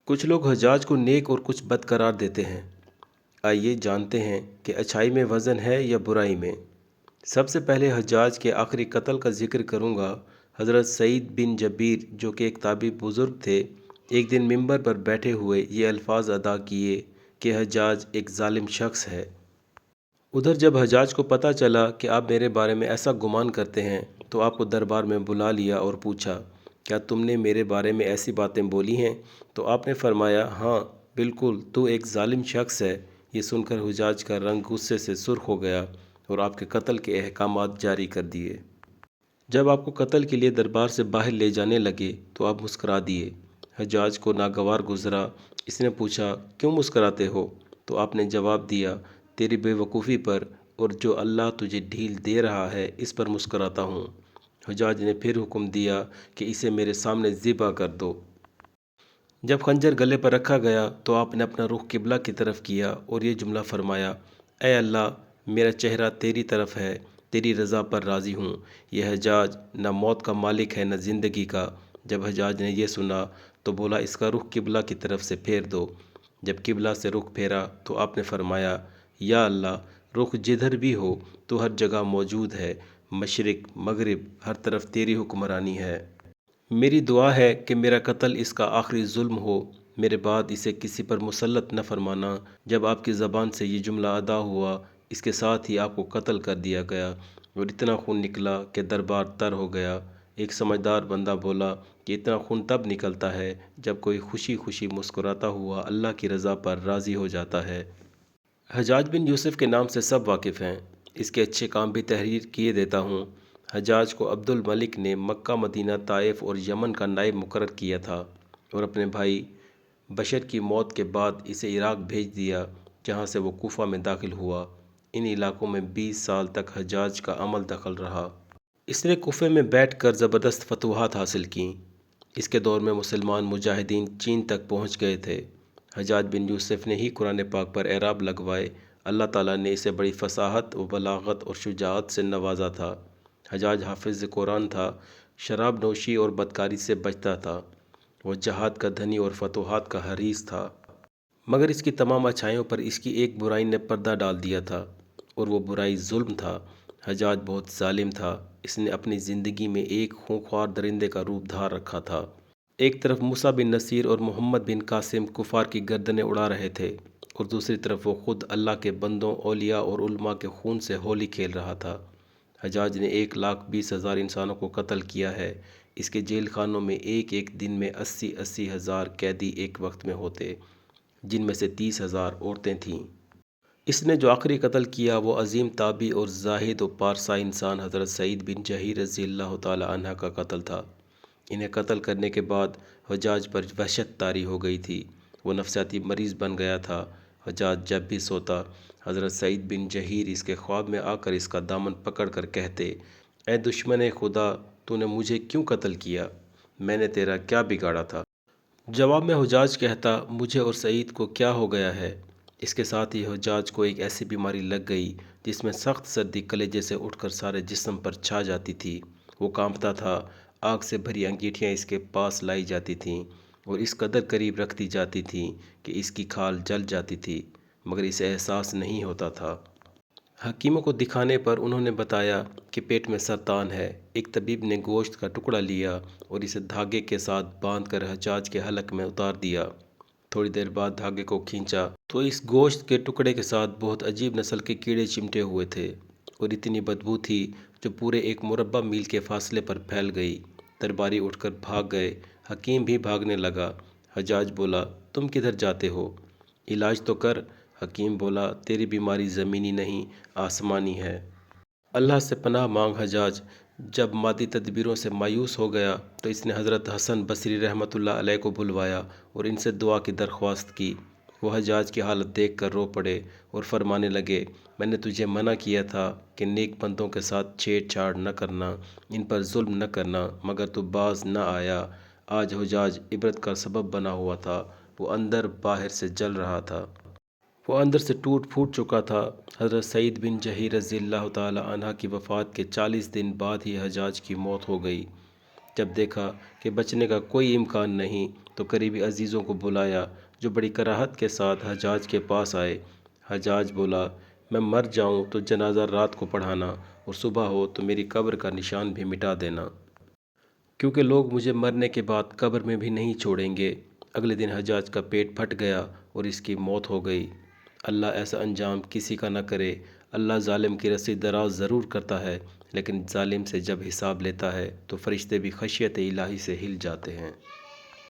کچھ لوگ حجاج کو نیک اور کچھ بد قرار دیتے ہیں۔ آئیے جانتے ہیں کہ اچھائی میں وزن ہے یا برائی میں۔ سب سے پہلے حجاج کے آخری قتل کا ذکر کروں گا۔ حضرت سعید بن جبیر جو کہ ایک تابعی بزرگ تھے، ایک دن منبر پر بیٹھے ہوئے یہ الفاظ ادا کیے کہ حجاج ایک ظالم شخص ہے۔ ادھر جب حجاج کو پتہ چلا کہ آپ میرے بارے میں ایسا گمان کرتے ہیں تو آپ کو دربار میں بلا لیا اور پوچھا، کیا تم نے میرے بارے میں ایسی باتیں بولی ہیں؟ تو آپ نے فرمایا، ہاں بالکل، تو ایک ظالم شخص ہے۔ یہ سن کر حجاج کا رنگ غصے سے سرخ ہو گیا اور آپ کے قتل کے احکامات جاری کر دیے۔ جب آپ کو قتل کے لیے دربار سے باہر لے جانے لگے تو آپ مسکرا دیے۔ حجاج کو ناگوار گزرا۔ اس نے پوچھا، کیوں مسکراتے ہو؟ تو آپ نے جواب دیا، تیری بے وقوفی پر اور جو اللہ تجھے ڈھیل دے رہا ہے اس پر مسکراتا ہوں۔ حجاج نے پھر حکم دیا کہ اسے میرے سامنے ذبح کر دو۔ جب خنجر گلے پر رکھا گیا تو آپ نے اپنا رخ قبلہ کی طرف کیا اور یہ جملہ فرمایا، اے اللہ، میرا چہرہ تیری طرف ہے، تیری رضا پر راضی ہوں۔ یہ حجاج نہ موت کا مالک ہے نہ زندگی کا۔ جب حجاج نے یہ سنا تو بولا، اس کا رخ قبلہ کی طرف سے پھیر دو۔ جب قبلہ سے رخ پھیرا تو آپ نے فرمایا، یا اللہ، رخ جدھر بھی ہو تو ہر جگہ موجود ہے، مشرق مغرب ہر طرف تیری حکمرانی ہے۔ میری دعا ہے کہ میرا قتل اس کا آخری ظلم ہو، میرے بعد اسے کسی پر مسلط نہ فرمانا۔ جب آپ کی زبان سے یہ جملہ ادا ہوا، اس کے ساتھ ہی آپ کو قتل کر دیا گیا اور اتنا خون نکلا کہ دربار تر ہو گیا۔ ایک سمجھدار بندہ بولا کہ اتنا خون تب نکلتا ہے جب کوئی خوشی خوشی مسکراتا ہوا اللہ کی رضا پر راضی ہو جاتا ہے۔ حجاج بن یوسف کے نام سے سب واقف ہیں۔ اس کے اچھے کام بھی تحریر کیے دیتا ہوں۔ حجاج کو عبد الملک نے مکہ، مدینہ، طائف اور یمن کا نائب مقرر کیا تھا اور اپنے بھائی بشر کی موت کے بعد اسے عراق بھیج دیا، جہاں سے وہ کوفہ میں داخل ہوا۔ ان علاقوں میں 20 سال تک حجاج کا عمل دخل رہا۔ اس نے کوفے میں بیٹھ کر زبردست فتوحات حاصل کیں۔ اس کے دور میں مسلمان مجاہدین چین تک پہنچ گئے تھے۔ حجاج بن یوسف نے ہی قرآن پاک پر اعراب لگوائے۔ اللہ تعالیٰ نے اسے بڑی فصاحت و بلاغت اور شجاعت سے نوازا تھا۔ حجاج حافظ قرآن تھا، شراب نوشی اور بدکاری سے بچتا تھا۔ وہ جہاد کا دھنی اور فتوحات کا حریص تھا۔ مگر اس کی تمام اچھائیوں پر اس کی ایک برائی نے پردہ ڈال دیا تھا اور وہ برائی ظلم تھا۔ حجاج بہت ظالم تھا۔ اس نے اپنی زندگی میں ایک خونخوار درندے کا روپ دھار رکھا تھا۔ ایک طرف موسیٰ بن نصیر اور محمد بن قاسم کفار کی گردنیں اڑا رہے تھے اور دوسری طرف وہ خود اللہ کے بندوں، اولیاء اور علماء کے خون سے ہولی کھیل رہا تھا۔ حجاج نے 1,20,000 انسانوں کو قتل کیا ہے۔ اس کے جیل خانوں میں ایک ایک دن میں 80,000 ہزار قیدی ایک وقت میں ہوتے، جن میں سے 30,000 عورتیں تھیں۔ اس نے جو آخری قتل کیا وہ عظیم تابعی اور زاہد و پارسا انسان حضرت سعید بن جہیر رضی اللہ تعالی عنہ کا قتل تھا۔ انہیں قتل کرنے کے بعد حجاج پر وحشت طاری ہو گئی تھی۔ وہ نفسیاتی مریض بن گیا تھا۔ حجاج جب بھی سوتا، حضرت سعید بن جہیر اس کے خواب میں آ کر اس کا دامن پکڑ کر کہتے، اے دشمن خدا، تو نے مجھے کیوں قتل کیا؟ میں نے تیرا کیا بگاڑا تھا؟ جواب میں حجاج کہتا، مجھے اور سعید کو کیا ہو گیا ہے؟ اس کے ساتھ ہی حجاج کو ایک ایسی بیماری لگ گئی جس میں سخت سردی کلیجے سے اٹھ کر سارے جسم پر چھا جاتی تھی۔ وہ کانپتا تھا۔ آگ سے بھری انگیٹھیاں اس کے پاس لائی جاتی تھیں اور اس قدر قریب رکھ دی جاتی تھیں کہ اس کی کھال جل جاتی تھی، مگر اسے احساس نہیں ہوتا تھا۔ حکیموں کو دکھانے پر انہوں نے بتایا کہ پیٹ میں سرطان ہے۔ ایک طبیب نے گوشت کا ٹکڑا لیا اور اسے دھاگے کے ساتھ باندھ کر حجاج کے حلق میں اتار دیا۔ تھوڑی دیر بعد دھاگے کو کھینچا تو اس گوشت کے ٹکڑے کے ساتھ بہت عجیب نسل کے کیڑے چمٹے ہوئے تھے اور اتنی بدبو تھی جو پورے 1 مربع میل کے فاصلے پر پھیل گئی۔ درباری اٹھ کر بھاگ گئے۔ حکیم بھی بھاگنے لگا۔ حجاج بولا، تم کدھر جاتے ہو؟ علاج تو کر۔ حکیم بولا، تیری بیماری زمینی نہیں، آسمانی ہے۔ اللہ سے پناہ مانگ۔ حجاج جب مادی تدبیروں سے مایوس ہو گیا تو اس نے حضرت حسن بصری رحمۃ اللہ علیہ کو بلوایا اور ان سے دعا کی درخواست کی۔ وہ حجاج کی حالت دیکھ کر رو پڑے اور فرمانے لگے، میں نے تجھے منع کیا تھا کہ نیک بندوں کے ساتھ چھیڑ چھاڑ نہ کرنا، ان پر ظلم نہ کرنا، مگر تو باز نہ آیا۔ آج حجاج عبرت کا سبب بنا ہوا تھا۔ وہ اندر باہر سے جل رہا تھا۔ وہ اندر سے ٹوٹ پھوٹ چکا تھا۔ حضرت سعید بن جہیر رضی اللہ تعالی عنہ کی وفات کے 40 دن بعد ہی حجاج کی موت ہو گئی۔ جب دیکھا کہ بچنے کا کوئی امکان نہیں تو قریبی عزیزوں کو بلایا جو بڑی کراہت کے ساتھ حجاج کے پاس آئے۔ حجاج بولا، میں مر جاؤں تو جنازہ رات کو پڑھانا اور صبح ہو تو میری قبر کا نشان بھی مٹا دینا، کیونکہ لوگ مجھے مرنے کے بعد قبر میں بھی نہیں چھوڑیں گے۔ اگلے دن حجاج کا پیٹ پھٹ گیا اور اس کی موت ہو گئی۔ اللہ ایسا انجام کسی کا نہ کرے۔ اللہ ظالم کی رسی دراز ضرور کرتا ہے، لیکن ظالم سے جب حساب لیتا ہے تو فرشتے بھی خشیت الہی سے ہل جاتے ہیں۔